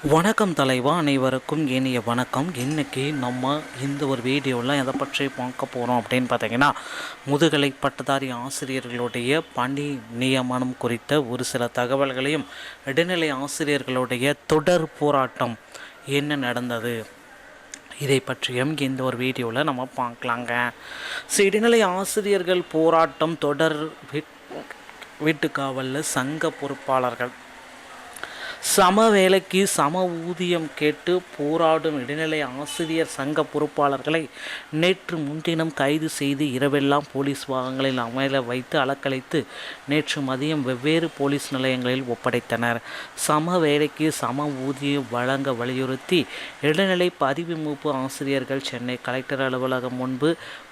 வணக்கம் தலைவா, அனைவருக்கும் இனிய வணக்கம். இன்றைக்கி நம்ம இந்த ஒரு வீடியோவில் எதை பற்றி பார்க்க போகிறோம் அப்படின்னு பார்த்தீங்கன்னா, முதுகலை பட்டதாரி ஆசிரியர்களுடைய பணி நியமனம் குறித்த ஒரு சில தகவல்களையும், இடைநிலை ஆசிரியர்களுடைய தொடர் போராட்டம் என்ன நடந்தது இதை பற்றியும் இந்த ஒரு வீடியோவில் நம்ம பார்க்கலாங்க. இடைநிலை ஆசிரியர்கள் போராட்டம் தொடர் வீட்டுக்காவலில் சங்க பொறுப்பாளர்கள் சம வேலைக்கு சம ஊதியம் கேட்டு போராடும் இடைநிலை ஆசிரியர் சங்க பொறுப்பாளர்களை நேற்று முன்தினம் கைது செய்து இரவெல்லாம் போலீஸ் வாகனங்களில் அமர வைத்து அலக்கழித்து நேற்று மதியம் வெவ்வேறு போலீஸ் நிலையங்களில் ஒப்படைத்தனர். சம வேலைக்கு சம ஊதியம் வழங்க வலியுறுத்தி இடைநிலை பதிவு மூப்பு ஆசிரியர்கள் சென்னை கலெக்டர் அலுவலகம் முன்பு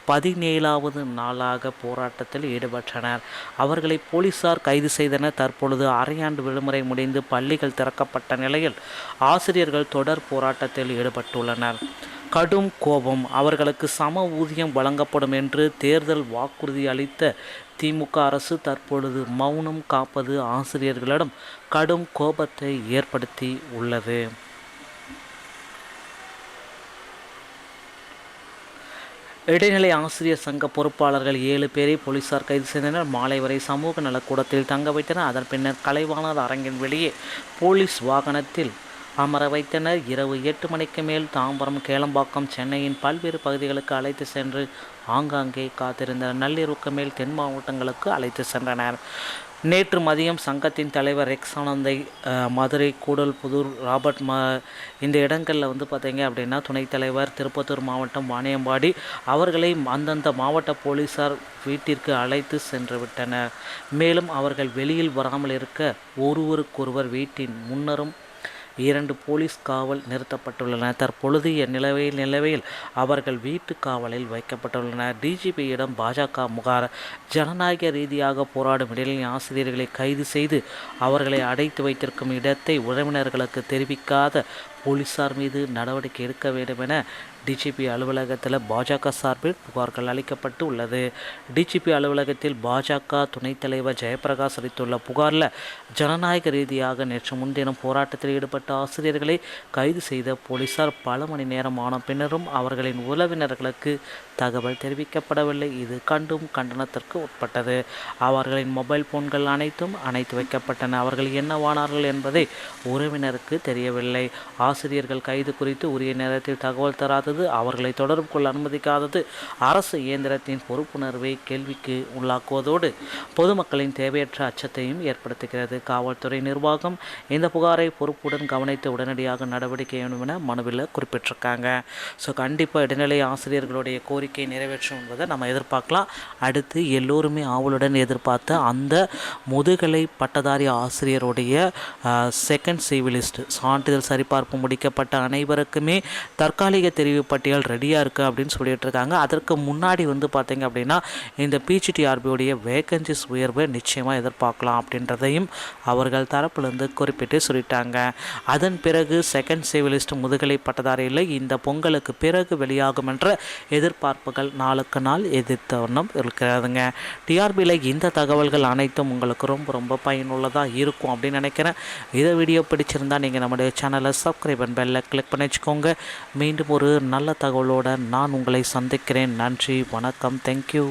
17வது நாளாக போராட்டத்தில் ஈடுபட்டனர். அவர்களை போலீசார் கைது செய்தனர். தற்பொழுது அரையாண்டு விடுமுறை முடிந்து பள்ளிகள் திறக்கப்பட்ட நிலையில் ஆசிரியர்கள் தொடர் போராட்டத்தில் ஈடுபட்டுள்ளனர். கடும் கோபம். அவர்களுக்கு சம ஊதியம் வழங்கப்படும் என்று தேர்தல் வாக்குறுதி அளித்த திமுக அரசு தற்பொழுது மௌனம் காப்பது ஆசிரியர்களிடம் கடும் கோபத்தை ஏற்படுத்தி உள்ளது. இடைநிலை ஆசிரியர் சங்க பொறுப்பாளர்கள் 7 பேரை போலீசார் கைது செய்தனர். மாலை வரை சமூக நலக்கூடத்தில் தங்க வைத்தனர். அதன் பின்னர் கலைவாணர் அரங்கின் வெளியே போலீஸ் வாகனத்தில் அமர வைத்தனர். இரவு 8 மணிக்கு மேல் தாம்பரம், கேளம்பாக்கம், சென்னையின் பல்வேறு பகுதிகளுக்கு அழைத்து சென்று ஆங்காங்கே காத்திருந்தனர். நள்ளிரவுக்கு மேல் தென் மாவட்டங்களுக்கு அழைத்து சென்றனர். நேற்று மதியம் சங்கத்தின் தலைவர் எக்ஸ் ஆனந்தை மதுரை, கூடல்புதூர், ராபர்ட் இந்த இடங்களில் பார்த்தீங்க அப்படின்னா துணைத் தலைவர் திருப்பத்தூர் மாவட்டம் வாணியம்பாடி அவர்களை அந்தந்த மாவட்ட போலீஸார் வீட்டிற்கு அழைத்து சென்று விட்டனர். மேலும் அவர்கள் வெளியில் வராமல் இருக்க ஒருவருக்கொருவர் வீட்டின் முன்னரும் 2 போலீஸ் காவல் நிறுத்தப்பட்டுள்ளனர். தற்பொழுது நிலவையில் அவர்கள் வீட்டு காவலில் வைக்கப்பட்டுள்ளனர். டிஜிபியிடம் பாஜக முகார். ஜனநாயக ரீதியாக போராடும் இடைநிலை ஆசிரியர்களை கைது செய்து அவர்களை அடைத்து வைத்திருக்கும் இடத்தை உறவினர்களுக்கு தெரிவிக்காத போலீசார் மீது நடவடிக்கை எடுக்க வேண்டும் என டிஜிபி அலுவலகத்தில் பாஜக சார்பில் புகார்கள் அளிக்கப்பட்டு உள்ளது. டிஜிபி அலுவலகத்தில் பாஜக துணைத் தலைவர் ஜெயபிரகாஷ் அளித்துள்ள புகாரில் ஜனநாயக ரீதியாக நேற்று முன்தினம் போராட்டத்தில் ஈடுபட்ட ஆசிரியர்களை கைது செய்த போலீசார் பல மணி நேரம் ஆன பின்னரும் அவர்களின் உறவினர்களுக்கு தகவல் தெரிவிக்கப்படவில்லை. இது கண்டனத்திற்கு உட்பட்டது. அவர்களின் மொபைல் போன்கள் அனைத்தும் அணைத்து வைக்கப்பட்டன. அவர்கள் என்னவானார்கள் என்பதை உறவினருக்கு தெரியவில்லை. ஆசிரியர்கள் கைது குறித்து உரிய நேரத்தில் தகவல் தராதது, அவர்களை தொடர்பு கொள்ள அனுமதிக்காதது அரசு இயந்திரத்தின் பொறுப்புணர்வை கேள்விக்கு உள்ளாக்குவதோடு பொதுமக்களின் தேவையற்ற அச்சத்தையும் ஏற்படுத்துகிறது. காவல்துறை நிர்வாகம் இந்த புகாரை பொறுப்புடன் கவனித்து உடனடியாக நடவடிக்கை வேண்டும் என மனுவில் குறிப்பிட்டிருக்காங்க. கண்டிப்பாக இடைநிலை ஆசிரியர்களுடைய கோரிக்கை நிறைவேற்றும் என்பதை நம்ம எதிர்பார்க்கலாம். அடுத்து எல்லோருமே ஆவலுடன் எதிர்பார்த்த அந்த முதுகலை பட்டதாரி ஆசிரியருடைய செகண்ட் சிவிலிஸ்ட் சான்றிதழ் சரிபார்ப்பு முடிக்கப்பட்ட அனைவருக்குமே தற்காலிக தெரிவு பட்டியல் ரெடியாக இருக்குது அப்படின்னு சொல்லிட்டு இருக்காங்க. அதற்கு முன்னாடி பார்த்தீங்க அப்படின்னா இந்த பிஜிடிஆர்பியோடைய வேகன்சிஸ் உயர்வை நிச்சயமாக எதிர்பார்க்கலாம் அப்படின்றதையும் அவர்கள் தரப்பிலிருந்து குறிப்பிட்டு சொல்லிட்டாங்க. அதன் பிறகு செகண்ட் சிவிலிஸ்ட் முதுகலை பட்டதாரியில் இந்த பொங்கலுக்கு பிறகு வெளியாகும் என்ற எதிர்பார்ப்புகள் நாளுக்கு நாள் எதிர்த்த வண்ணம் இருக்கிறதுங்க. டிஆர்பியில் இந்த தகவல்கள் அனைத்தும் உங்களுக்கு ரொம்ப பயனுள்ளதாக இருக்கும் அப்படின்னு நினைக்கிறேன். இதை வீடியோ பிடிச்சிருந்தால் நீங்கள் நம்முடைய சேனலை சப்ஸ்கிரைப் அண்ட் பெல்லை கிளிக் பண்ணி வச்சுக்கோங்க. மீண்டும் ஒரு நல்ல தகவலோடு நான் உங்களை சந்திக்கிறேன். நன்றி, வணக்கம், தேங்க்யூ.